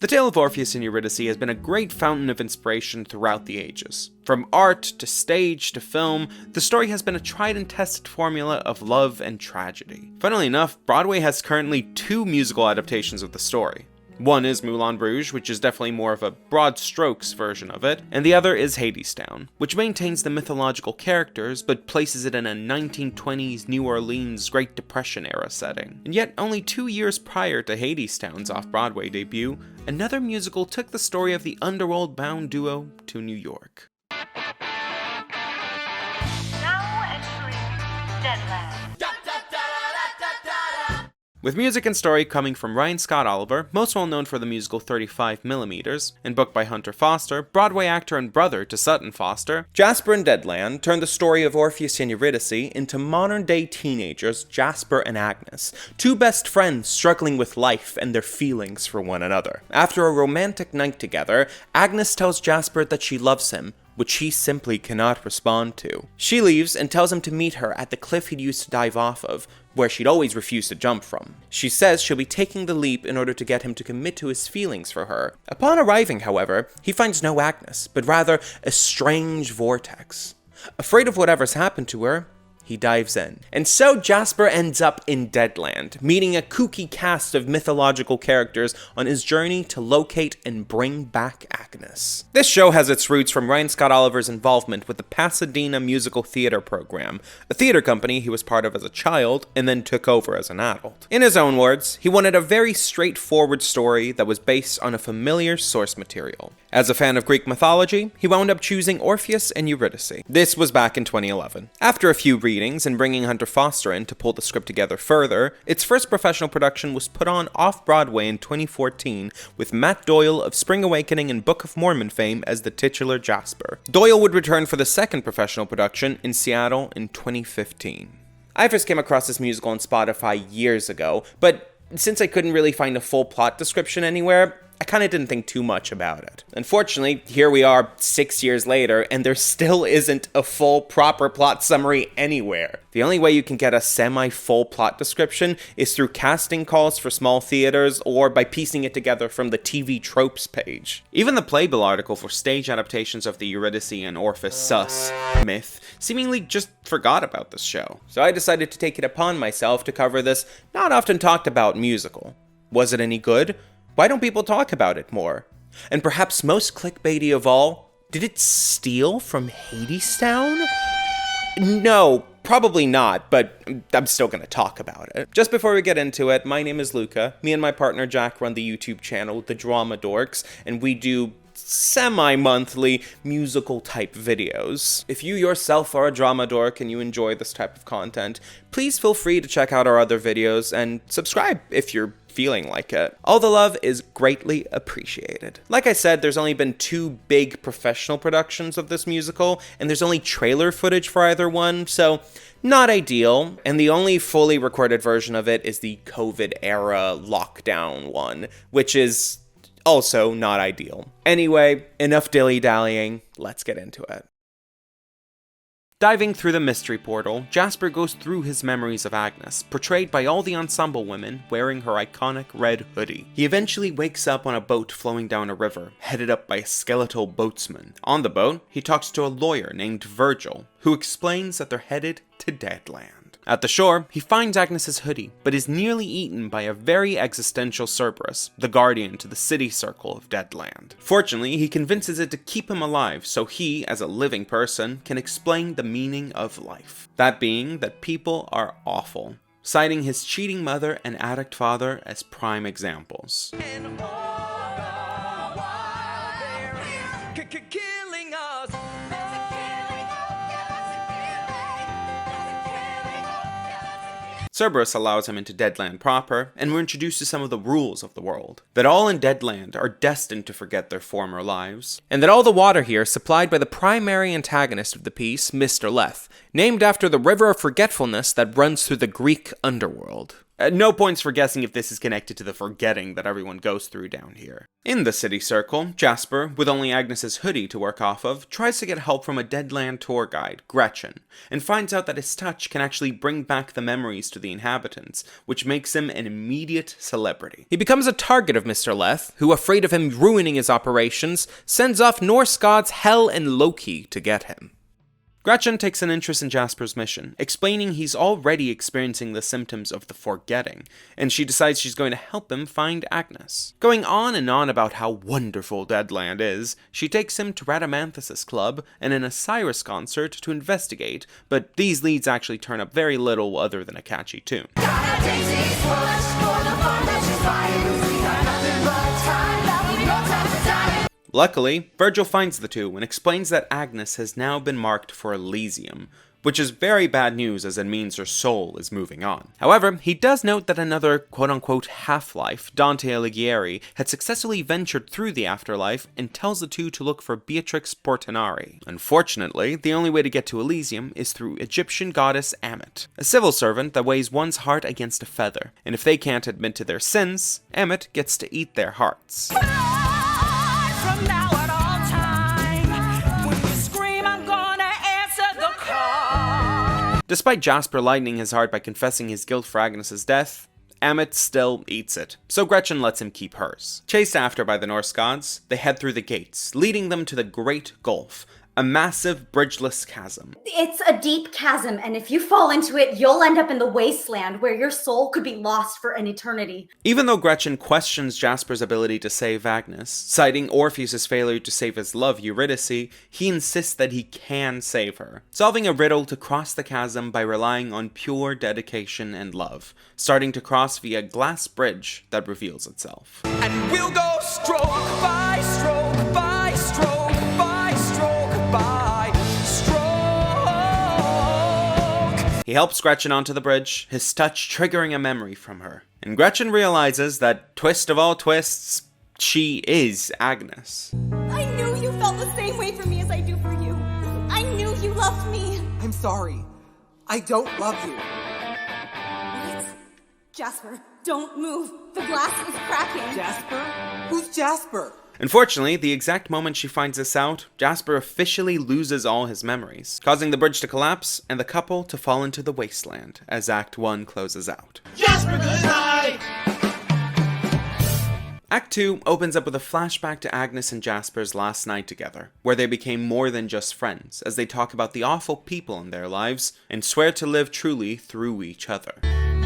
The tale of Orpheus and Eurydice has been a great fountain of inspiration throughout the ages. From art to stage to film, the story has been a tried and tested formula of love and tragedy. Funnily enough, Broadway has currently 2 musical adaptations of the story. One is Moulin Rouge, which is definitely more of a broad strokes version of it, and the other is Hadestown, which maintains the mythological characters but places it in a 1920s New Orleans Great Depression era setting. And yet, only 2 years prior to Hadestown's off-Broadway debut, another musical took the story of the underworld-bound duo to New York. Now entering Deadland. With music and story coming from Ryan Scott Oliver, most well known for the musical 35mm, and book by Hunter Foster, Broadway actor and brother to Sutton Foster, Jasper and Deadland turned the story of Orpheus and Eurydice into modern-day teenagers Jasper and Agnes, 2 best friends struggling with life and their feelings for one another. After a romantic night together, Agnes tells Jasper that she loves him, which he simply cannot respond to. She leaves and tells him to meet her at the cliff he'd used to dive off of, where she'd always refused to jump from. She says she'll be taking the leap in order to get him to commit to his feelings for her. Upon arriving, however, he finds no Agnes, but rather a strange vortex. Afraid of whatever's happened to her, he dives in. And so Jasper ends up in Deadland, meeting a kooky cast of mythological characters on his journey to locate and bring back Agnes. This show has its roots from Ryan Scott Oliver's involvement with the Pasadena Musical Theater Program, a theater company he was part of as a child and then took over as an adult. In his own words, he wanted a very straightforward story that was based on a familiar source material. As a fan of Greek mythology, he wound up choosing Orpheus and Eurydice. This was back in 2011. After a few readings and bringing Hunter Foster in to pull the script together further, its first professional production was put on off-Broadway in 2014 with Matt Doyle of Spring Awakening and Book of Mormon fame as the titular Jasper. Doyle would return for the second professional production in Seattle in 2015. I first came across this musical on Spotify years ago, but since I couldn't really find a full plot description anywhere, I kinda didn't think too much about it. Unfortunately, here we are 6 years later, and there still isn't a full, proper plot summary anywhere. The only way you can get a semi-full plot description is through casting calls for small theaters, or by piecing it together from the TV Tropes page. Even the Playbill article for stage adaptations of the Eurydice and Orpheus myth seemingly just forgot about this show. So I decided to take it upon myself to cover this not often talked about musical. Was it any good? Why don't people talk about it more? And perhaps most clickbaity of all, did it steal from Hadestown? No, probably not, but I'm still gonna talk about it. Just before we get into it, my name is Luca. Me and my partner Jack run the YouTube channel, The Drama Dorks, and we do semi-monthly musical type videos. If you yourself are a drama dork and you enjoy this type of content, please feel free to check out our other videos and subscribe if you're feeling like it. All the love is greatly appreciated. Like I said, there's only been 2 big professional productions of this musical, and there's only trailer footage for either one, so not ideal. And the only fully recorded version of it is the COVID-era lockdown one, which is also not ideal. Anyway, enough dilly-dallying, let's get into it. Diving through the mystery portal, Jasper goes through his memories of Agnes, portrayed by all the ensemble women wearing her iconic red hoodie. He eventually wakes up on a boat flowing down a river, headed up by a skeletal boatsman. On the boat, he talks to a lawyer named Virgil, who explains that they're headed to Deadland. At the shore, he finds Agnes's hoodie, but is nearly eaten by a very existential Cerberus, the guardian to the city circle of Deadland. Fortunately, he convinces it to keep him alive so he, as a living person, can explain the meaning of life. That being that people are awful, citing his cheating mother and addict father as prime examples. Killing us. Cerberus allows him into Deadland proper, and we're introduced to some of the rules of the world. That all in Deadland are destined to forget their former lives, and that all the water here is supplied by the primary antagonist of the piece, Mr. Leth, named after the river of forgetfulness that runs through the Greek underworld. No points for guessing if this is connected to the forgetting that everyone goes through down here. In the city circle, Jasper, with only Agnes's hoodie to work off of, tries to get help from a Deadland tour guide, Gretchen, and finds out that his touch can actually bring back the memories to the inhabitants, which makes him an immediate celebrity. He becomes a target of Mr. Leth, who, afraid of him ruining his operations, sends off Norse gods Hel and Loki to get him. Gretchen takes an interest in Jasper's mission, explaining he's already experiencing the symptoms of the forgetting, and she decides she's going to help him find Agnes. Going on and on about how wonderful Deadland is, she takes him to Radamanthus's club and an Osiris concert to investigate, but these leads actually turn up very little other than a catchy tune. Luckily, Virgil finds the two and explains that Agnes has now been marked for Elysium, which is very bad news as it means her soul is moving on. However, he does note that another quote-unquote half-life, Dante Alighieri, had successfully ventured through the afterlife and tells the two to look for Beatrix Portinari. Unfortunately, the only way to get to Elysium is through Egyptian goddess Ammit, a civil servant that weighs one's heart against a feather, and if they can't admit to their sins, Ammit gets to eat their hearts. From now at all time, when you scream, I'm gonna answer the call. Despite Jasper lightening his heart by confessing his guilt for Agnes's death, Ammit still eats it, so Gretchen lets him keep hers. Chased after by the Norse gods, they head through the gates, leading them to the Great Gulf, a massive bridgeless chasm. It's a deep chasm, and if you fall into it, you'll end up in the wasteland where your soul could be lost for an eternity. Even though Gretchen questions Jasper's ability to save Agnes, citing Orpheus' failure to save his love Eurydice, he insists that he can save her, solving a riddle to cross the chasm by relying on pure dedication and love, starting to cross via a glass bridge that reveals itself. And we'll go stroke by stroke by stroke by stroke by stroke. He helps Gretchen onto the bridge, his touch triggering a memory from her. And Gretchen realizes that, twist of all twists, she is Agnes. I knew you felt the same way for me as I do for you. I knew you loved me. I'm sorry. I don't love you. Wait. Jasper, don't move. The glass is cracking. Jasper? Who's Jasper? Unfortunately, the exact moment she finds this out, Jasper officially loses all his memories, causing the bridge to collapse and the couple to fall into the wasteland as Act 1 closes out. Jasper, goodbye! Act 2 opens up with a flashback to Agnes and Jasper's last night together, where they became more than just friends, as they talk about the awful people in their lives and swear to live truly through each other.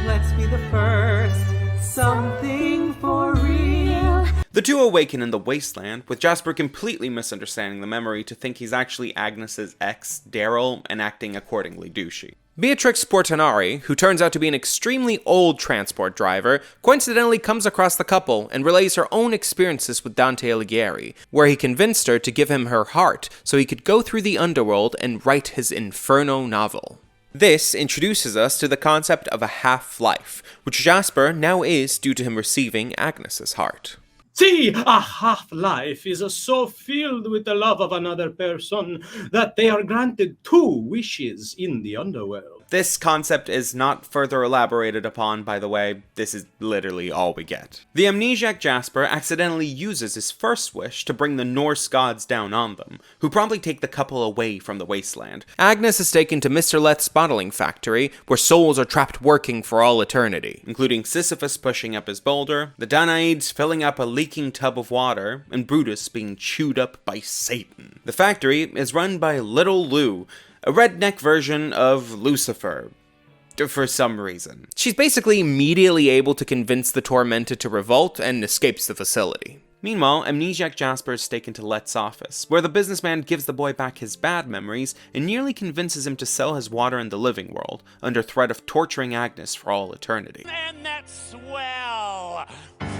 Let's be the first. Something for real. The two awaken in the wasteland, with Jasper completely misunderstanding the memory to think he's actually Agnes's ex, Daryl, and acting accordingly douchey. Beatrix Portinari, who turns out to be an extremely old transport driver, coincidentally comes across the couple and relays her own experiences with Dante Alighieri, where he convinced her to give him her heart so he could go through the underworld and write his Inferno novel. This introduces us to the concept of a half-life, which Jasper now is due to him receiving Agnes's heart. See, a half-life is so filled with the love of another person that they are granted 2 wishes in the underworld. This concept is not further elaborated upon, by the way. This is literally all we get. The amnesiac Jasper accidentally uses his first wish to bring the Norse gods down on them, who promptly take the couple away from the wasteland. Agnes is taken to Mr. Leth's bottling factory, where souls are trapped working for all eternity, including Sisyphus pushing up his boulder, the Danaids filling up a leaking tub of water, and Brutus being chewed up by Satan. The factory is run by Little Lou, a redneck version of Lucifer, for some reason. She's basically immediately able to convince the tormented to revolt and escapes the facility. Meanwhile, amnesiac Jasper is taken to Let's office, where the businessman gives the boy back his bad memories and nearly convinces him to sell his water in the living world, under threat of torturing Agnes for all eternity. And that's swell!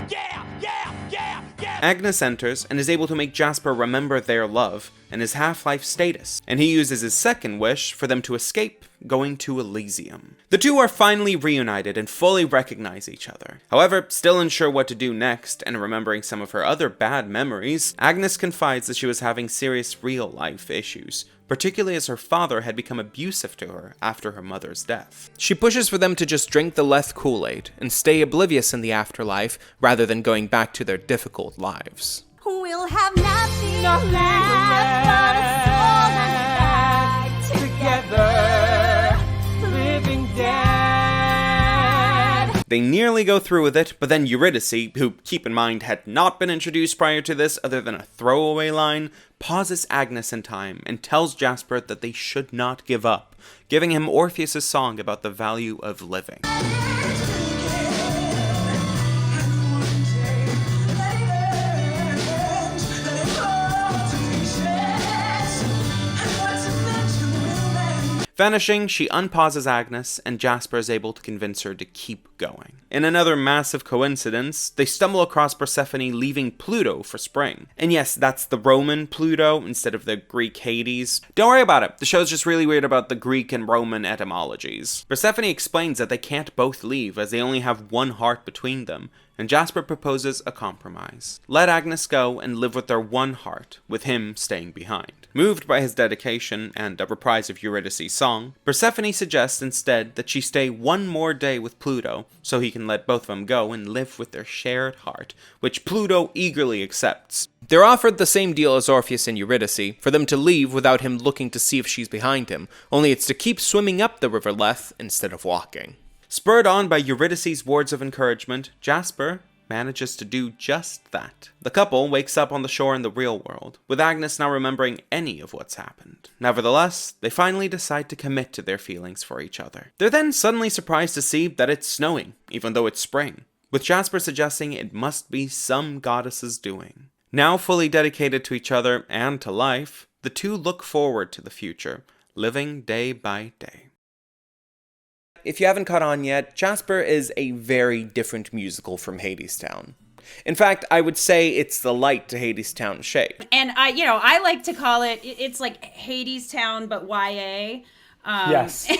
Yeah, yeah, yeah, yeah! Agnes enters and is able to make Jasper remember their love, and his half-life status, and he uses his second wish for them to escape, going to Elysium. The two are finally reunited and fully recognize each other. However, still unsure what to do next, and remembering some of her other bad memories, Agnes confides that she was having serious real-life issues, particularly as her father had become abusive to her after her mother's death. She pushes for them to just drink the Leth Kool-Aid and stay oblivious in the afterlife rather than going back to their difficult lives. We'll have nothing left but a soul and Together, living dead. They nearly go through with it, but then Eurydice, who, keep in mind, had not been introduced prior to this other than a throwaway line, pauses Agnes in time and tells Jasper that they should not give up, giving him Orpheus' song about the value of living. Vanishing, she unpauses Agnes, and Jasper is able to convince her to keep going. In another massive coincidence, they stumble across Persephone leaving Pluto for spring. And yes, that's the Roman Pluto instead of the Greek Hades. Don't worry about it, the show's just really weird about the Greek and Roman etymologies. Persephone explains that they can't both leave as they only have one heart between them, and Jasper proposes a compromise. Let Agnes go and live with their one heart, with him staying behind. Moved by his dedication and a reprise of Eurydice's song, Persephone suggests instead that she stay one more day with Pluto so he can let both of them go and live with their shared heart, which Pluto eagerly accepts. They're offered the same deal as Orpheus and Eurydice, for them to leave without him looking to see if she's behind him, only it's to keep swimming up the river Leth instead of walking. Spurred on by Eurydice's words of encouragement, Jasper manages to do just that. The couple wakes up on the shore in the real world, with Agnes now remembering any of what's happened. Nevertheless, they finally decide to commit to their feelings for each other. They're then suddenly surprised to see that it's snowing, even though it's spring, with Jasper suggesting it must be some goddess's doing. Now fully dedicated to each other and to life, the two look forward to the future, living day by day. If you haven't caught on yet, Jasper is a very different musical from Hadestown. In fact, I would say it's the light to Hadestown's shade. And I like to call it's like Hadestown, but YA. Yes.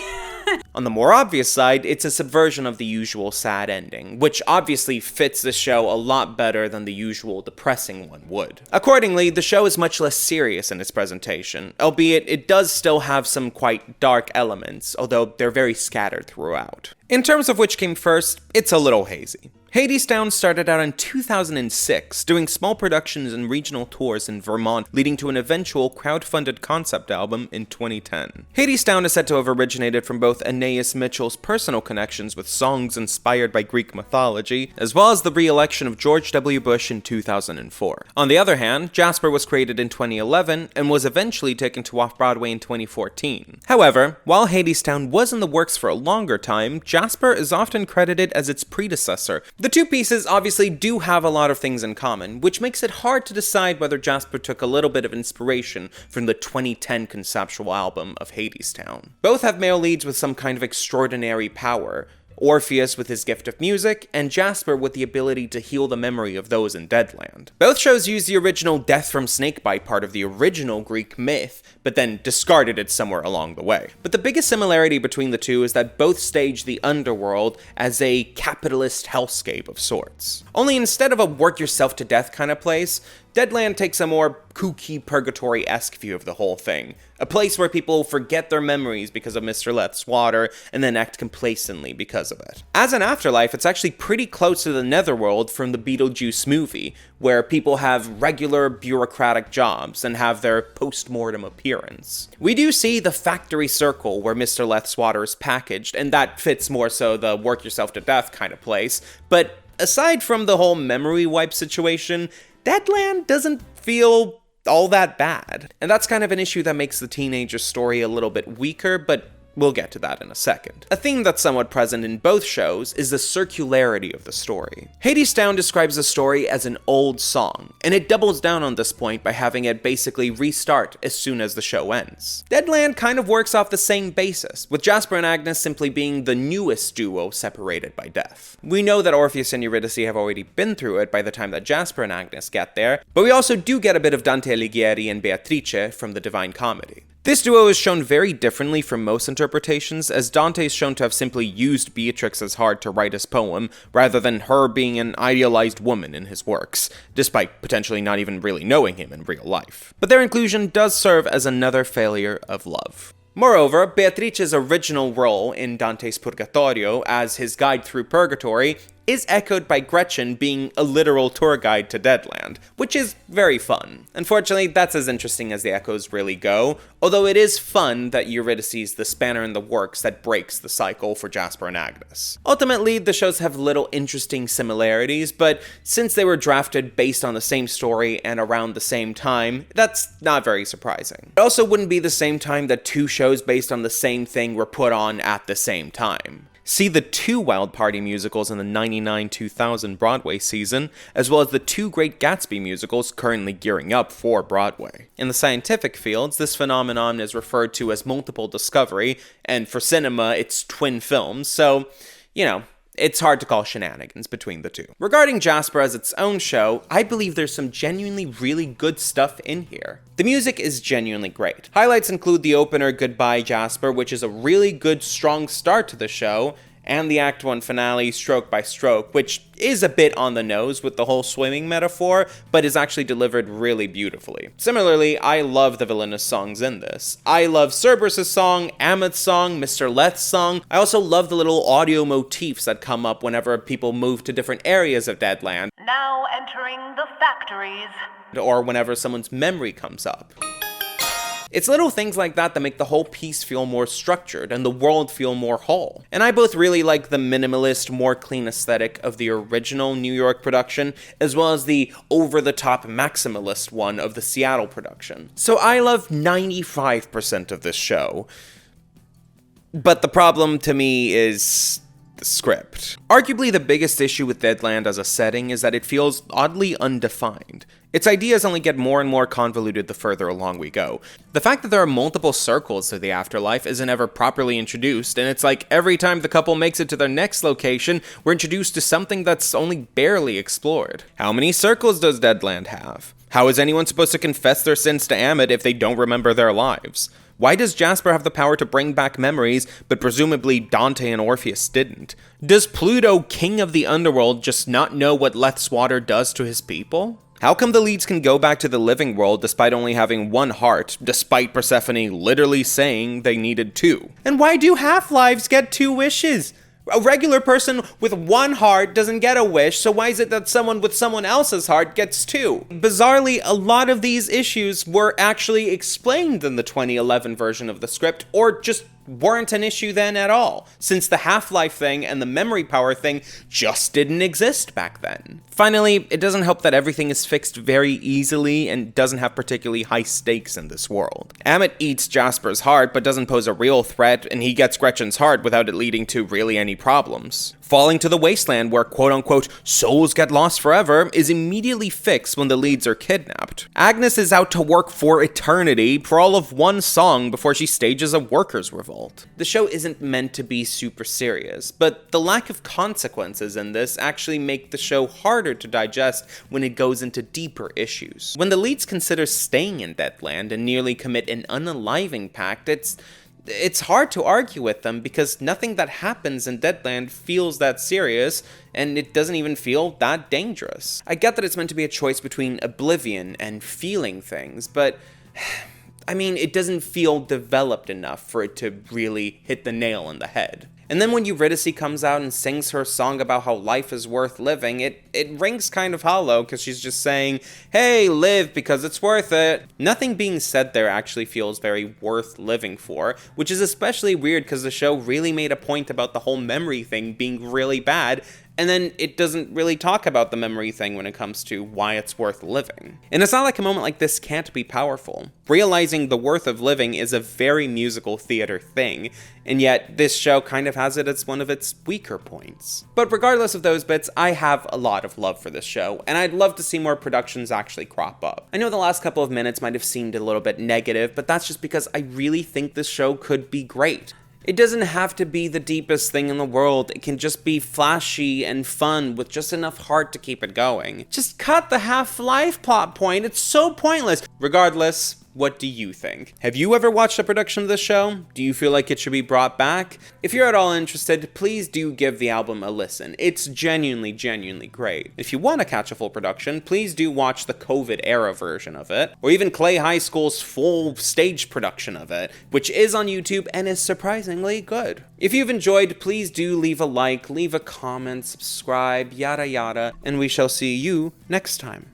On the more obvious side, it's a subversion of the usual sad ending, which obviously fits the show a lot better than the usual depressing one would. Accordingly, the show is much less serious in its presentation, albeit it does still have some quite dark elements, although they're very scattered throughout. In terms of which came first, it's a little hazy. Hadestown started out in 2006, doing small productions and regional tours in Vermont, leading to an eventual crowd-funded concept album in 2010. Hadestown is said to have originated from both Anais Mitchell's personal connections with songs inspired by Greek mythology, as well as the re-election of George W. Bush in 2004. On the other hand, Jasper was created in 2011 and was eventually taken to Off-Broadway in 2014. However, while Hadestown was in the works for a longer time, Jasper is often credited as its predecessor. The two pieces obviously do have a lot of things in common, which makes it hard to decide whether Jasper took a little bit of inspiration from the 2010 conceptual album of Hadestown. Both have male leads with some kind of extraordinary power, Orpheus with his gift of music, and Jasper with the ability to heal the memory of those in Deadland. Both shows use the original death from snakebite part of the original Greek myth, but then discarded it somewhere along the way. But the biggest similarity between the two is that both stage the underworld as a capitalist hellscape of sorts. Only instead of a work-yourself-to-death kind of place, Deadland takes a more kooky purgatory-esque view of the whole thing. A place where people forget their memories because of Mr. Leth's water and then act complacently because of it. As an afterlife, it's actually pretty close to the Netherworld from the Beetlejuice movie, where people have regular bureaucratic jobs and have their post-mortem appearance. We do see the factory circle where Mr. Leth's water is packaged, and that fits more so the work-yourself-to-death kind of place, but aside from the whole memory wipe situation, Deadland doesn't feel all that bad. And that's kind of an issue that makes the teenager story a little bit weaker, but We'll get to that in a second. A theme that's somewhat present in both shows is the circularity of the story. Hadestown describes the story as an old song, and it doubles down on this point by having it basically restart as soon as the show ends. Deadland kind of works off the same basis, with Jasper and Agnes simply being the newest duo separated by death. We know that Orpheus and Eurydice have already been through it by the time that Jasper and Agnes get there, but we also do get a bit of Dante Alighieri and Beatrice from the Divine Comedy. This duo is shown very differently from most interpretations, as Dante is shown to have simply used Beatrix's heart to write his poem, rather than her being an idealized woman in his works, despite potentially not even really knowing him in real life. But their inclusion does serve as another failure of love. Moreover, Beatrice's original role in Dante's Purgatorio as his guide through purgatory is echoed by Gretchen being a literal tour guide to Deadland, which is very fun. Unfortunately, that's as interesting as the echoes really go, although it is fun that Eurydice is the spanner in the works that breaks the cycle for Jasper and Agnes. Ultimately, the shows have little interesting similarities, but since they were drafted based on the same story and around the same time, that's not very surprising. It also wouldn't be the same time that two shows based on the same thing were put on at the same time. See the two Wild Party musicals in the 99-2000 Broadway season, as well as the two Great Gatsby musicals currently gearing up for Broadway. In the scientific fields, this phenomenon is referred to as multiple discovery, and for cinema, it's twin films, so, it's hard to call shenanigans between the two. Regarding Jasper as its own show, I believe there's some genuinely really good stuff in here. The music is genuinely great. Highlights include the opener Goodbye Jasper, which is a really good strong start to the show, and the Act 1 finale Stroke by Stroke, which is a bit on the nose with the whole swimming metaphor, but is actually delivered really beautifully. Similarly, I love the villainous songs in this. I love Cerberus' song, Amit's song, Mr. Leth's song. I also love the little audio motifs that come up whenever people move to different areas of Deadland, Now entering the factories. or whenever someone's memory comes up. It's little things like that that make the whole piece feel more structured and the world feel more whole. And I both really like the minimalist, more clean aesthetic of the original New York production, as well as the over-the-top maximalist one of the Seattle production. So I love 95% of this show. But the problem to me is the script. Arguably the biggest issue with Deadland as a setting is that it feels oddly undefined. Its ideas only get more and more convoluted the further along we go. The fact that there are multiple circles to the afterlife isn't ever properly introduced, and it's like every time the couple makes it to their next location, we're introduced to something that's only barely explored. How many circles does Deadland have? How is anyone supposed to confess their sins to Amit if they don't remember their lives? Why does Jasper have the power to bring back memories, but presumably Dante and Orpheus didn't? Does Pluto, king of the underworld, just not know what Leth's water does to his people? How come the leads can go back to the living world despite only having one heart, despite Persephone literally saying they needed two? And why do half-lives get 2 wishes? A regular person with one heart doesn't get a wish, so why is it that someone with someone else's heart gets 2? Bizarrely, a lot of these issues were actually explained in the 2011 version of the script, or just weren't an issue then at all, since the half-life thing and the memory power thing just didn't exist back then. Finally, it doesn't help that everything is fixed very easily and doesn't have particularly high stakes in this world. Amit eats Jasper's heart but doesn't pose a real threat, and he gets Gretchen's heart without it leading to really any problems. Falling to the wasteland where quote-unquote souls get lost forever is immediately fixed when the leads are kidnapped. Agnes is out to work for eternity for all of one song before she stages a workers' revolt. The show isn't meant to be super serious, but the lack of consequences in this actually make the show harder to digest when it goes into deeper issues. When the leads consider staying in Deadland and nearly commit an unaliving pact, it's hard to argue with them because nothing that happens in Deadland feels that serious, and it doesn't even feel that dangerous. I get that it's meant to be a choice between oblivion and feeling things, but I mean, it doesn't feel developed enough for it to really hit the nail on the head. And then when Eurydice comes out and sings her song about how life is worth living, it rings kind of hollow because she's just saying, hey, live because it's worth it. Nothing being said there actually feels very worth living for, which is especially weird because the show really made a point about the whole memory thing being really bad, and then it doesn't really talk about the memory thing when it comes to why it's worth living. And it's not like a moment like this can't be powerful. Realizing the worth of living is a very musical theater thing, and yet this show kind of has it as one of its weaker points. But regardless of those bits, I have a lot of love for this show, and I'd love to see more productions actually crop up. I know the last couple of minutes might have seemed a little bit negative, but that's just because I really think this show could be great. It doesn't have to be the deepest thing in the world, it can just be flashy and fun with just enough heart to keep it going. Just cut the half-life plot point, it's so pointless. Regardless, what do you think? Have you ever watched a production of this show? Do you feel like it should be brought back? If you're at all interested, please do give the album a listen. It's genuinely great. If you want to catch a full production, please do watch the COVID-era version of it, or even Clay High School's full stage production of it, which is on YouTube and is surprisingly good. If you've enjoyed, please do leave a like, leave a comment, subscribe, yada yada, and we shall see you next time.